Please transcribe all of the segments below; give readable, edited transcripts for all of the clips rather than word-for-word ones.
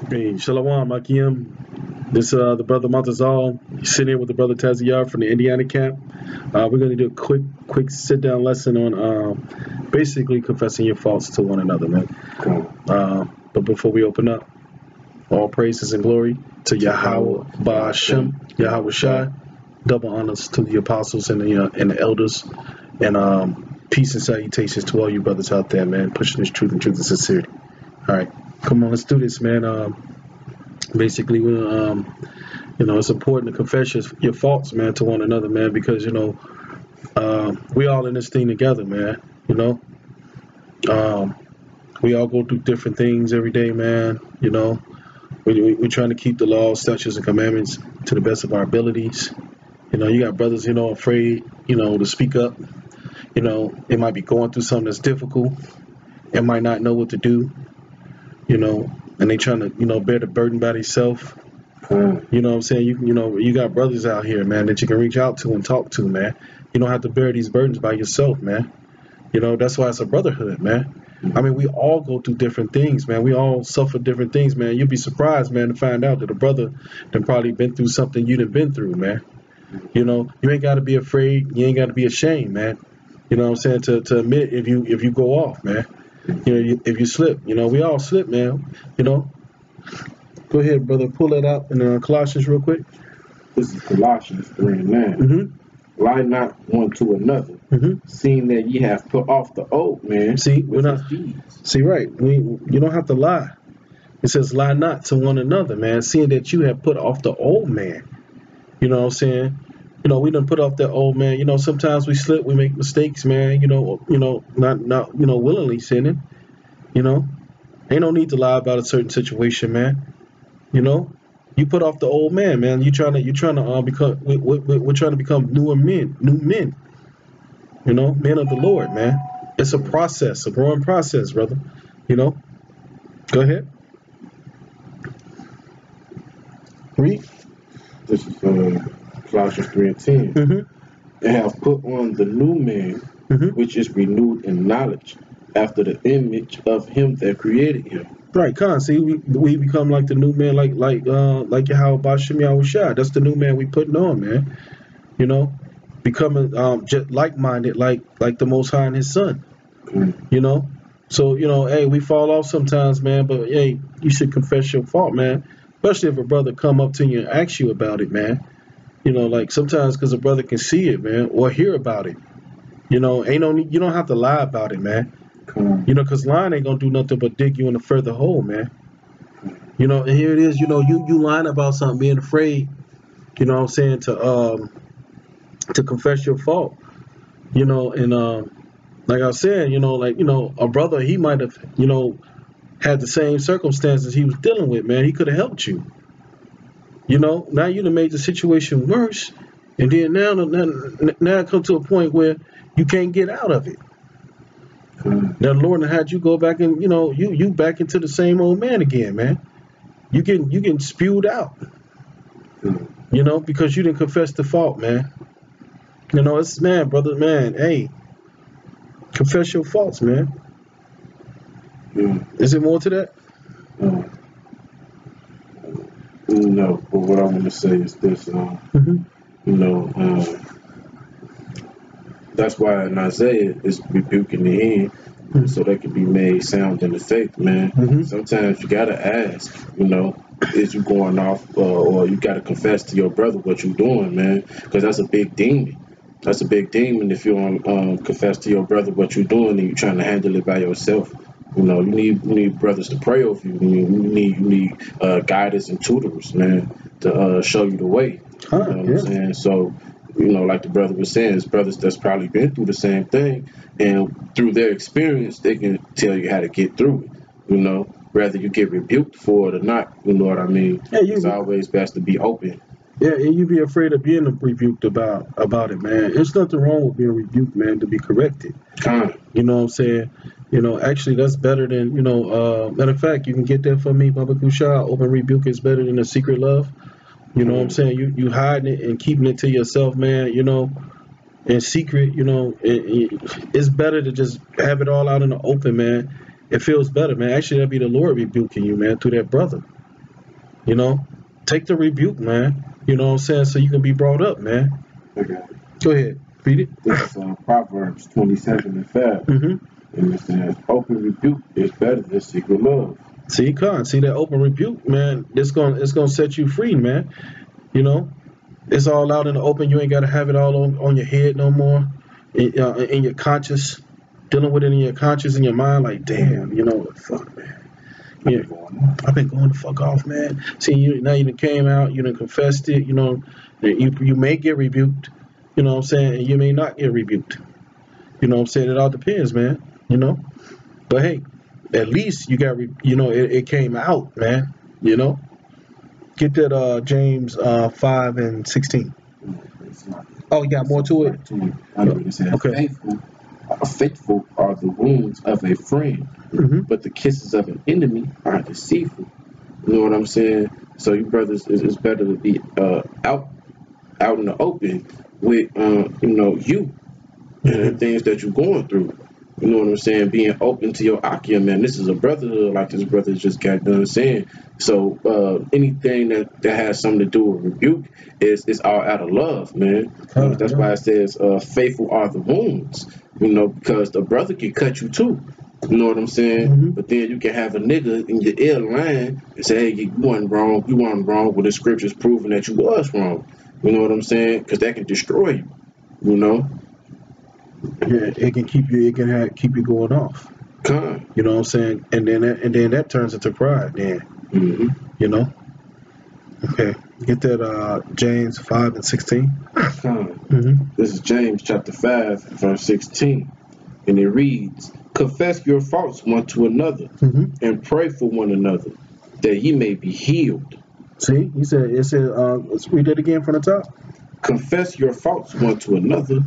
Hey, Shalom, Akim. This the brother Montezal. He's sitting here with the brother Taziyar from the Indiana camp. We're going to do a quick sit-down lesson on basically confessing your faults to one another, man. Cool. But before we open up, all praises and glory to Yahweh Ba'ashem, Yahweh Shai. Double honors to the apostles and the elders, and peace and salutations to all you brothers out there, man, pushing this truth and sincerity. All right, come on, let's do this, man. Basically, it's important to confess your faults, man, to one another, man, because we all in this thing together, man. We all go through different things every day, man. We're trying to keep the laws, statutes, and commandments to the best of our abilities. You got brothers, afraid, to speak up. It might be going through something that's difficult and might not know what to do, and they trying to, bear the burden by themselves. You know what I'm saying? You got brothers out here, man, that you can reach out to and talk to, man. You don't have to bear these burdens by yourself, man. That's why it's a brotherhood, man. I mean, we all go through different things, man. We all suffer different things, man. You'll be surprised, man, to find out that a brother done probably been through something you done been through, man. You ain't got to be afraid. You ain't got to be ashamed, man. You know what I'm saying? To admit if you go off, man. If you slip, we all slip, man. Go ahead, brother. Pull that out in Colossians real quick. This is Colossians 3:9. Mm-hmm. Lie not one to another, seeing that ye have put off the old man. See, we're not. See, right. You don't have to lie. It says, lie not to one another, man, seeing that you have put off the old man. You know what I'm saying? We done put off that old man. Sometimes we slip, we make mistakes, man. Not willingly sinning. Ain't no need to lie about a certain situation, man. You put off the old man. You're trying to become. We're trying to become new men. Men of the Lord, man. It's a process, a growing process, brother. Go ahead. Read. This is Colossians 3:10. And have put on the new man, which is renewed in knowledge, after the image of him that created him. Right, see, we become like the new man, like Yahweh Ba'ashem Yahweh Shai. That's the new man we putting on, man. Becoming just like-minded, like the Most High and His Son. So hey, we fall off sometimes, man. But hey, you should confess your fault, man. Especially if a brother come up to you and ask you about it, man. Like sometimes because a brother can see it, man, or hear about it. Ain't no need, you don't have to lie about it, man. Because lying ain't gonna do nothing but dig you in a further hole, man. And here it is, you lying about something, being afraid, what I'm saying, to confess your fault. And like I said, a brother, he might have, had the same circumstances he was dealing with, man. He could have helped you. Now you done made the situation worse, and then now it come to a point where you can't get out of it. Now the Lord had you go back and you back into the same old man again, man. You getting spewed out, because you didn't confess the fault, man. It's brother, man. Hey, confess your faults, man. Is it more to that? No, but what I want to say is this. That's why in Isaiah is rebuking the end, so they can be made sound in the faith, man. Sometimes you gotta ask, is you going off, or you gotta confess to your brother what you doing, man, because that's a big demon. That's a big demon if you don't confess to your brother what you're doing and you're trying to handle it by yourself. You need brothers to pray over you. You need guidance and tutors, man, to show you the way. What I'm saying? So, like the brother was saying, it's brothers that's probably been through the same thing, and through their experience, they can tell you how to get through it. Whether you get rebuked for it or not, you know what I mean? Yeah, it's always best to be open. Yeah, and you be afraid of being rebuked about it, man. There's nothing wrong with being rebuked, man, to be corrected. You know what I'm saying? Actually, that's better than, matter of fact, you can get that for me, Baba Kusha. Open rebuke is better than a secret love. You know what I'm saying? You hiding it and keeping it to yourself, man, in secret, it's better to just have it all out in the open, man. It feels better, man. Actually, that'd be the Lord rebuking you, man, through that brother. Take the rebuke, man. You know what I'm saying? So you can be brought up, man. Okay. Go ahead. Read it. This is Proverbs 27:5. And it says, open rebuke is better than secret love. See that open rebuke, man. It's gonna set you free, man. It's all out in the open. You ain't gotta have it all on your head no more. In your conscious, dealing with it in your conscious, in your mind. Like, damn, fuck, man. Yeah, I've been going the fuck off, man. See, now you done came out, you done confessed it. You may get rebuked. You know what I'm saying? And you may not get rebuked. You know what I'm saying? It all depends, man. But hey, at least you got, it came out, man. Get that James 5:16. Oh, you got more to it? It says, okay. Faithful are the wounds of a friend, but the kisses of an enemy are deceitful. You know what I'm saying? So you brothers, it's better to be out in the open with you and the things that you're going through. You know what I'm saying? Being open to your Akia, man. This is a brotherhood, like this brother just got done saying. So anything that has something to do with rebuke is all out of love, man. That's why it says faithful are the wounds. Because the brother can cut you too. You know what I'm saying? But then you can have a nigga in your ear line and say, hey, you wasn't wrong. You weren't wrong. Well, the scripture's proving that you was wrong. You know what I'm saying? Because that can destroy you. Yeah, it can keep you. It can keep you going off. You know what I'm saying? And then that turns into pride. Then Okay, get that James 5:16. This is James chapter 5 verse 16, and it reads, "Confess your faults one to another, and pray for one another, that ye may be healed." See, he said. It said. Let's read that again from the top. Confess your faults one to another,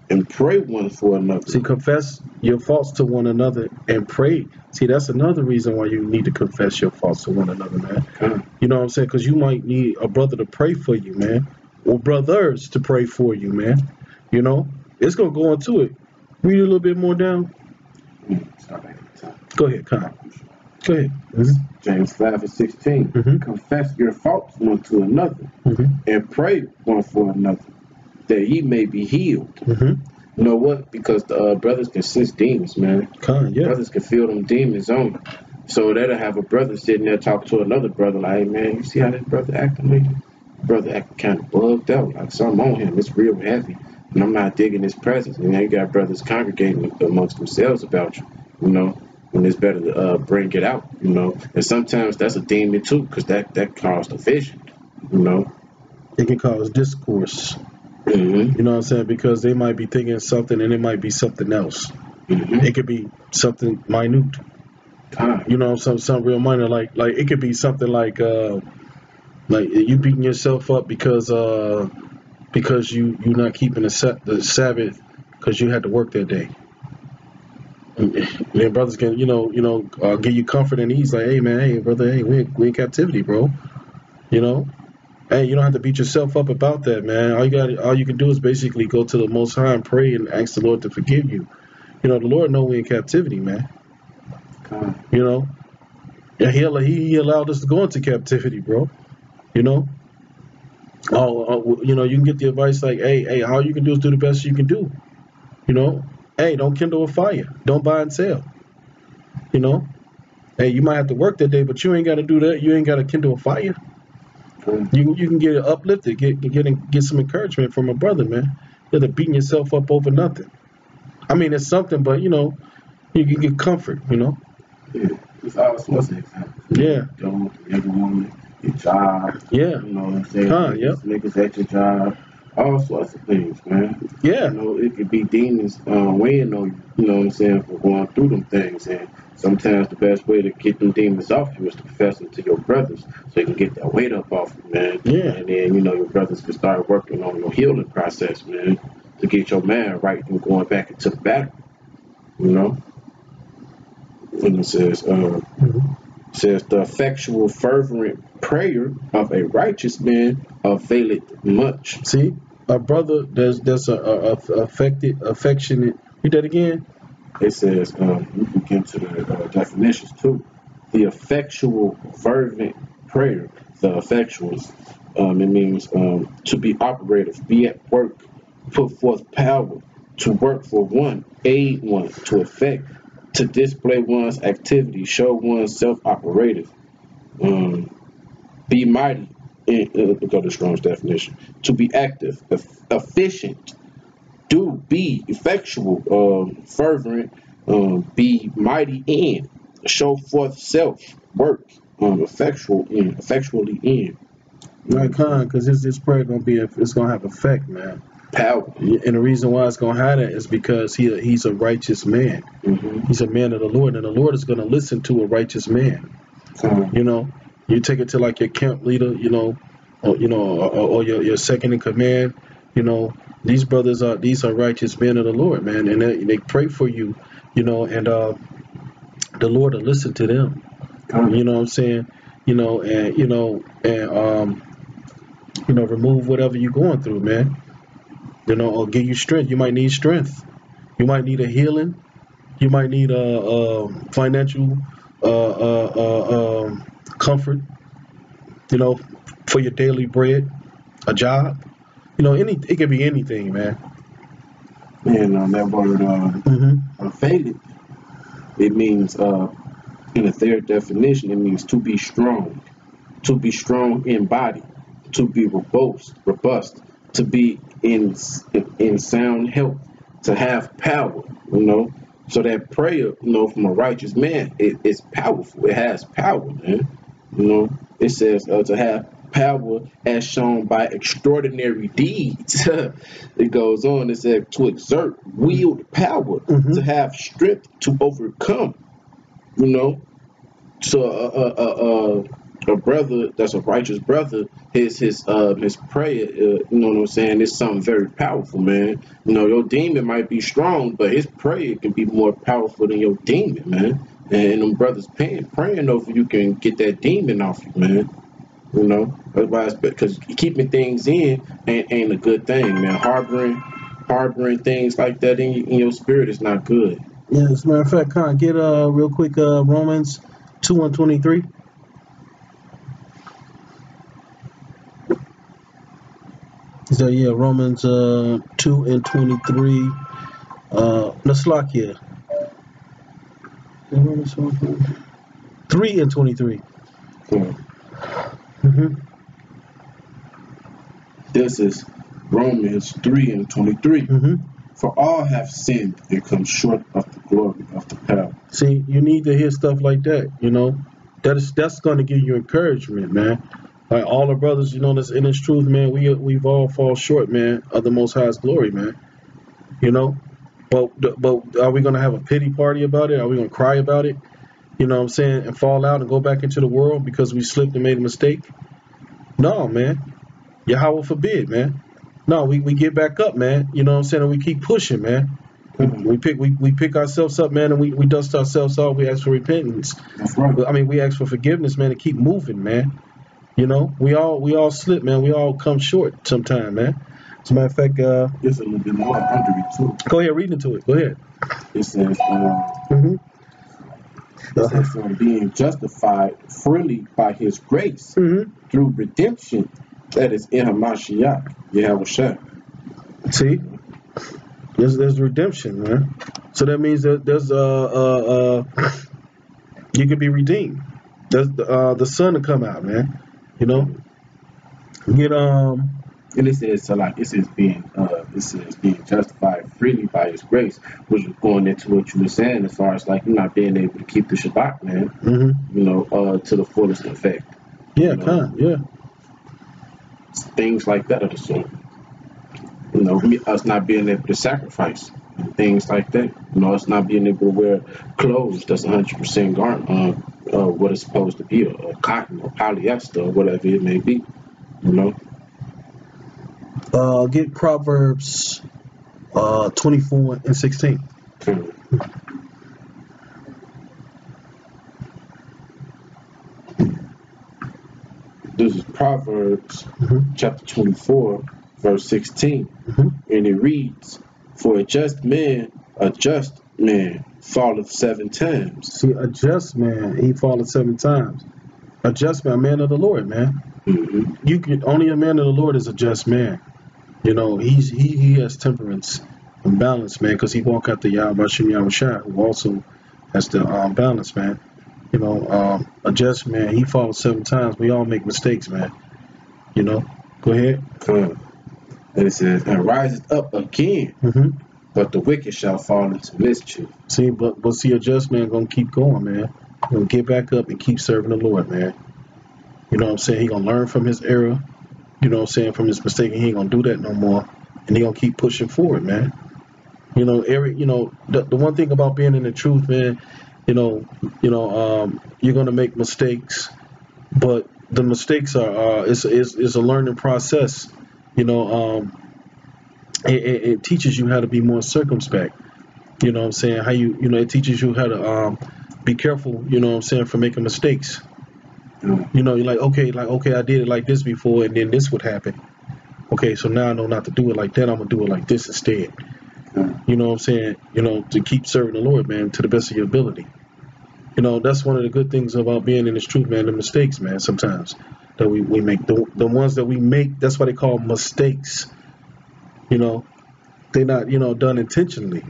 and pray one for another. See, confess your faults to one another and pray. See, that's another reason why you need to confess your faults to one another, man. You know what I'm saying? Because you might need a brother to pray for you, man, or brothers to pray for you, man. It's gonna go into it. Read a little bit more down. Go ahead, Con. Go ahead. James 5:16. Confess your faults one to another, and pray one for another, that ye may be healed. You know what? Because the brothers can sense demons, man. Brothers can feel them demons on you. So that'll have a brother sitting there talking to another brother like, hey, man, you see how this brother acting lately? Brother acting kind of bugged out, like something on him. It's real heavy. And I'm not digging his presence. And then you got brothers congregating amongst themselves about you, and it's better to bring it out, And sometimes that's a demon too, because that caused a vision, It can cause discourse. You know what I'm saying? Because they might be thinking something and it might be something else. It could be something minute. Something real minor. Like it could be something like you beating yourself up because you're not keeping the Sabbath because you had to work that day. And brothers can give you comfort and ease. Like, hey man, hey brother, hey we in captivity, bro. Hey, you don't have to beat yourself up about that, man. All you can do is basically go to the Most High and pray and ask the Lord to forgive you. The Lord know we in captivity, man. And he allowed us to go into captivity, bro. You can get the advice like, hey, all you can do is do the best you can do. Hey, don't kindle a fire. Don't buy and sell. Hey, you might have to work that day, but you ain't got to do that. You ain't got to kindle a fire. You can get uplifted, get some encouragement from a brother, man. Instead of beating yourself up over nothing. I mean, it's something, but you can get comfort. Yeah, it's all sorts of examples. Yeah. Don't everyone your job. Yeah. You know what I'm saying? Niggas at your job. All sorts of things, man. Yeah. It could be demons weighing on you. You know what I'm saying? For going through them things, and Sometimes the best way to get them demons off you is to confess them to your brothers, so you can get that weight up off you, man. Yeah. And then, you know, your brothers can start working on your healing process, man, to get your mind right and going back into the battle, you know. And it says, says the effectual, fervent prayer of a righteous man availeth much. See, a brother that's affectionate. Read that again. It says, you can get to the definitions too. The effectual, fervent prayer. The effectuals, it means to be operative, be at work, put forth power, to work for one, aid one, to effect, to display one's activity, show one's self-operative, be mighty. Go to Strong's definition. To be active, efficient, do, be effectual, fervent, be mighty in, show forth self, work, effectually in. Right, because this prayer it's gonna have effect, man. Power. And the reason why it's gonna have that is because he's a righteous man. He's a man of the Lord, and the Lord is gonna listen to a righteous man. You know, you take it to like your camp leader, or your second in command. You know, these are righteous men of the Lord, man, and they pray for you, and the Lord will listen to them. You know what I'm saying? And remove whatever you're going through, man. Or give you strength. You might need strength. You might need a healing. You might need a financial comfort. For your daily bread, a job. It could be anything, man. And on that word, faith, it means in the third definition, it means to be strong in body, to be robust, to be in sound health, to have power, So that prayer, from a righteous man, it's powerful. It has power, man. It says to have power as shown by extraordinary deeds. It goes on, it says to exert willed power, to have strength to overcome, So a brother that's a righteous brother, his prayer, is something very powerful, man. Your demon might be strong, but his prayer can be more powerful than your demon, man. And them brothers praying over you can get that demon off you, man. Otherwise, because keeping things in ain't a good thing, man. Harboring things like that in your spirit is not good. Yeah, as a matter of fact, Con, get real quick Romans 2:23. So yeah, Romans 2:23. Naslakia. 3:23. This is Romans 3:23. For all have sinned and come short of the glory of the power. See, you need to hear stuff like that. That's going to give you encouragement, man. Like all the brothers, that's in this truth, man. We've all fall short, man, of the Most High's glory, man. But are we going to have a pity party about it? Are we going to cry about it? You know what I'm saying? And fall out and go back into the world because we slipped and made a mistake? No, man. Yahweh forbid, man. No, we get back up, man. You know what I'm saying? And we keep pushing, man. We pick ourselves up, man, and we dust ourselves off. We ask for repentance. That's right. I mean, we ask for forgiveness, man, and keep moving, man. We all slip, man. We all come short sometime, man. As a matter of fact, there's a little bit more under it too. Go ahead, read into it. Go ahead. It says, being justified freely by His grace through redemption that is in Hamashiach, Yahushua. See, there's redemption, man. So that means that there's you can be redeemed. There's the sun to come out, man. Get And it says being justified freely by His grace, which is going into what you were saying as far as like you're not being able to keep the Shabbat, man. To the fullest effect. Yeah, things like that are the sort. Us not being able to sacrifice. things like that. You know, it's not being able to wear clothes that's 100% garment, what it's supposed to be, a cotton or polyester or whatever it may be. You know. Get Proverbs 24 and 16. This is Proverbs chapter 24, verse 16. And it reads, "For a just man falleth 7 times." See, a just man, he falleth 7 times. A just man, a man of the Lord, man. You can only a man of the Lord is a just man. You know, he has temperance and balance, man, because he walk out the Yahweh Shai, who also has the balance, man. You know, a just man, he falls 7 times. We all make mistakes, man. You know, go ahead. And it says, "And riseth up again, but the wicked shall fall into mischief." See, but see, a just man gonna keep going, man. Gonna get back up and keep serving the Lord, man. You know what I'm saying? He gonna learn from his error. You know what I'm saying? From his mistake, and he ain't gonna do that no more. And he gonna keep pushing forward, man. You know, Eric. You know, the one thing about being in the truth, man. You know, you're gonna make mistakes, but the mistakes are it's a learning process. You know, it teaches you how to be more circumspect. You know what I'm saying? How you know, it teaches you how to be careful. You know what I'm saying, for making mistakes. You know, you're like, okay, I did it like this before, and then this would happen. Okay, so now I know not to do it like that. I'm gonna do it like this instead. You know what I'm saying? You know, to keep serving the Lord, man, to the best of your ability. You know, that's one of the good things about being in this truth, man, the mistakes, man, sometimes that we make. The ones that we make, that's why they call mistakes. You know, they're not, you know, done intentionally.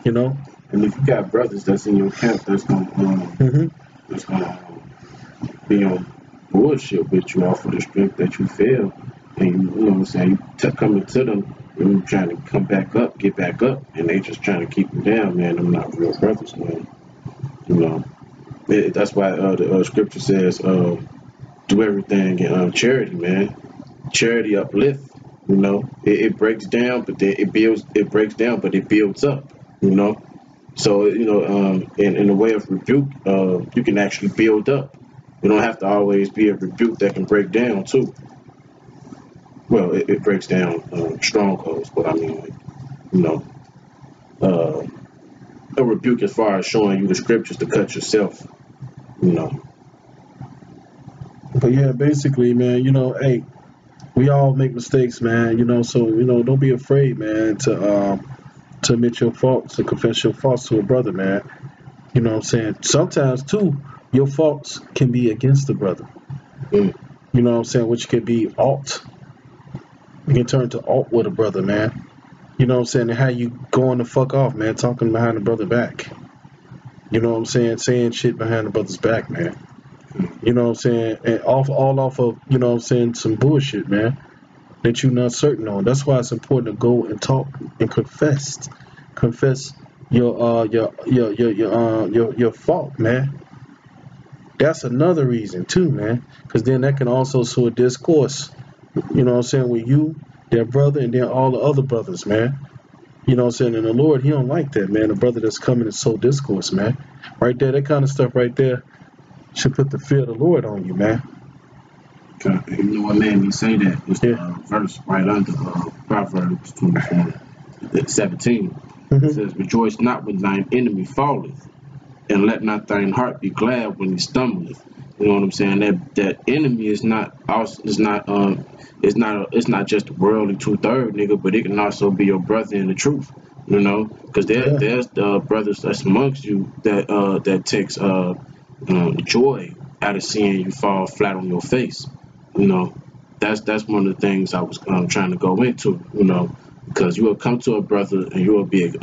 You know? And if you got brothers that's in your camp that's gonna be on bullshit with you off of the strength that you feel, and you know what I'm saying, you coming to them and you trying to come back up, get back up, and they just trying to keep you down, man. Them not real brothers, man. You know, that's why the scripture says, do everything in charity, man. Charity uplift. You know, it breaks down, but then it builds. It breaks down, but it builds up. You know, so you know, in the way of rebuke, you can actually build up. You don't have to always be a rebuke that can break down too. Well, it breaks down strongholds, but I mean, like, you know, a rebuke as far as showing you the scriptures to cut yourself. You know. But yeah, basically, man, you know, hey, we all make mistakes, man. You know, so you know, don't be afraid, man, to admit your faults, to confess your faults to a brother, man. You know what I'm saying? Sometimes too, your faults can be against the brother. You know what I'm saying? Which could be alt. You can turn to alt with a brother, man. You know what I'm saying? And how you going the fuck off, man, talking behind the brother back. You know what I'm saying? Saying shit behind the brother's back, man. You know what I'm saying? And all off of, you know what I'm saying, some bullshit, man, that you're not certain on. That's why it's important to go and talk and confess your fault, man. That's another reason too, man, because then that can also sow a discourse, you know what I'm saying, with you, their brother, and then all the other brothers, man. You know what I'm saying? And the Lord, he don't like that, man. A brother that's coming and sow discourse, man. Right there, that kind of stuff right there should put the fear of the Lord on you, man. You know what made me say that? It's the verse right under Proverbs 24:17. It says, "Rejoice not when thine enemy falleth, and let not thine heart be glad when he stumbleth." You know what I'm saying? That enemy is not it's not just a worldly 2/3 nigga, but it can also be your brother in the truth. You know, because there's brothers that's amongst you that takes joy out of seeing you fall flat on your face. You know, that's one of the things I was trying to go into. You know, because you will come to a brother and you will be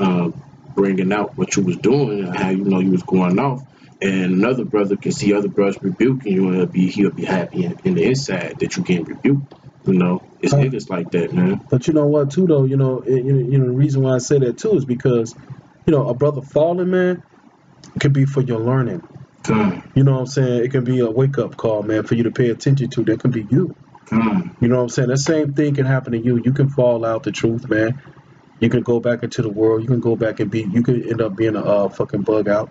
bringing out what you was doing and how you know you was going off, and another brother can see other brothers rebuking you, and he'll be happy in the inside that you getting rebuked. You know, it's niggas like that, man. But you know what, too, though, you know, the reason why I say that too is because, you know, a brother falling, man, could be for your learning. You know what I'm saying? It can be a wake up call, man, for you to pay attention to. That can be you. You know what I'm saying? The same thing can happen to you. You can fall out the truth, man. You can go back into the world. You can go back and you could end up being a fucking bug out.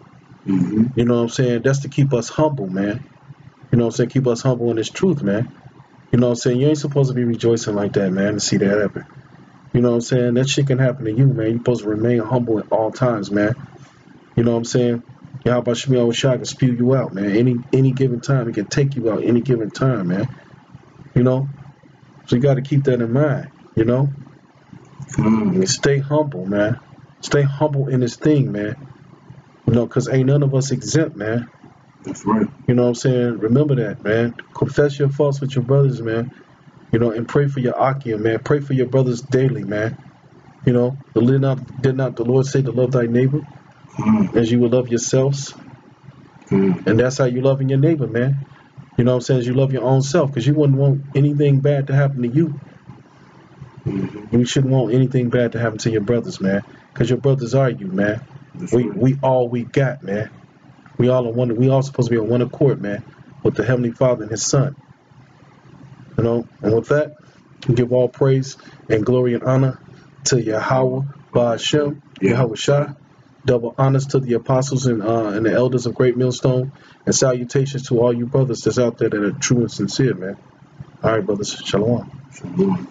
You know what I'm saying? That's to keep us humble, man. You know what I'm saying? Keep us humble in this truth, man. You know what I'm saying? You ain't supposed to be rejoicing like that, man, to see that happen. You know what I'm saying? That shit can happen to you, man. You're supposed to remain humble at all times, man. You know what I'm saying? Yahweh Shemiah Shah can spew you out, man. Any given time, it can take you out any given time, man. You know? So you got to keep that in mind, you know? And stay humble, man. Stay humble in this thing, man. You know, because ain't none of us exempt, man. That's right. You know what I'm saying? Remember that, man. Confess your faults with your brothers, man. You know, and pray for your Akim, man. Pray for your brothers daily, man. You know, did not the Lord say to love thy neighbor as you would love yourselves? And that's how you loving your neighbor, man. You know what I'm saying? As you love your own self, because you wouldn't want anything bad to happen to you. You shouldn't want anything bad to happen to your brothers, man. Because your brothers are you, man. We all we got, man. We all are one. We all supposed to be on one accord, man, with the Heavenly Father and His Son. You know, and with that, we give all praise and glory and honor to Yahweh Ba'ashem, Yahweh Shah. Double honors to the apostles and the elders of Great Millstone, and salutations to all you brothers that's out there that are true and sincere, man. All right, brothers. Shalom. Shalom.